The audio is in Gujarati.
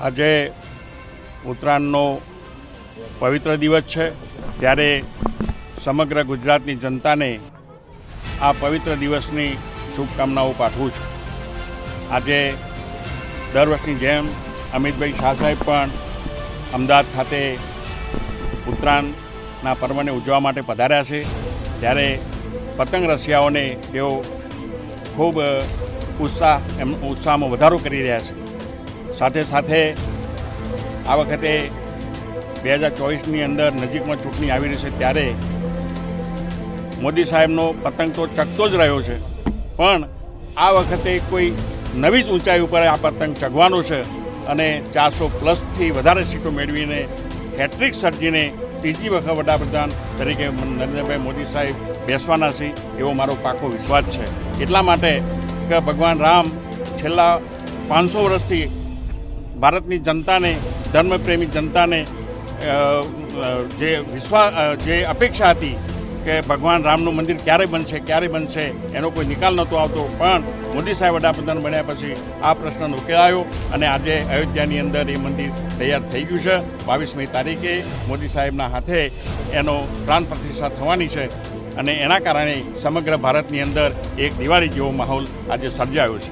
આજે ઉત્તરાયણનો પવિત્ર દિવસ છે, ત્યારે સમગ્ર ગુજરાતની જનતાને આ પવિત્ર દિવસની શુભકામનાઓ પાઠવું છું. આજે દર વર્ષની જેમ અમિતભાઈ શાહ સાહેબ પણ અમદાવાદ ખાતે ઉત્તરાયણના પર્વને ઉજવવા માટે પધાર્યા છે. ત્યારે પતંગ રસિયાઓને તેઓ ખૂબ ઉત્સાહમાં વધારો કરી રહ્યા છે. સાથે સાથે આ વખતે 2024ની અંદર નજીકમાં ચૂંટણી આવી રહી છે, ત્યારે મોદી સાહેબનો પતંગ તો ચગતો જ રહ્યો છે, પણ આ વખતે કોઈ નવી જ ઊંચાઈ ઉપર આ પતંગ ચગવાનો છે અને 400+ વધારે સીટો મેળવીને હેટ્રિક સર્જીને ત્રીજી વખત વડાપ્રધાન તરીકે નરેન્દ્રભાઈ મોદી સાહેબ બેસવાના છે એવો મારો પાકો વિશ્વાસ છે. એટલા માટે કે ભગવાન રામ છેલ્લા 500 વર્ષથી ભારતની જનતાને, ધર્મપ્રેમી જનતાને જે અપેક્ષા હતી કે ભગવાન રામનું મંદિર ક્યારે બનશે એનો કોઈ નિકાલ નહોતો આવતો, પણ મોદી સાહેબ વડાપ્રધાન બન્યા પછી આ પ્રશ્ન ઉકેલાયો અને આજે અયોધ્યાની અંદર એ મંદિર તૈયાર થઈ ગયું છે. 22મી તારીખે મોદી સાહેબના હાથે એનો પ્રાણ પ્રતિષ્ઠા થવાની છે અને એના કારણે સમગ્ર ભારતની અંદર એક દિવાળી જેવો માહોલ આજે સર્જાયો છે.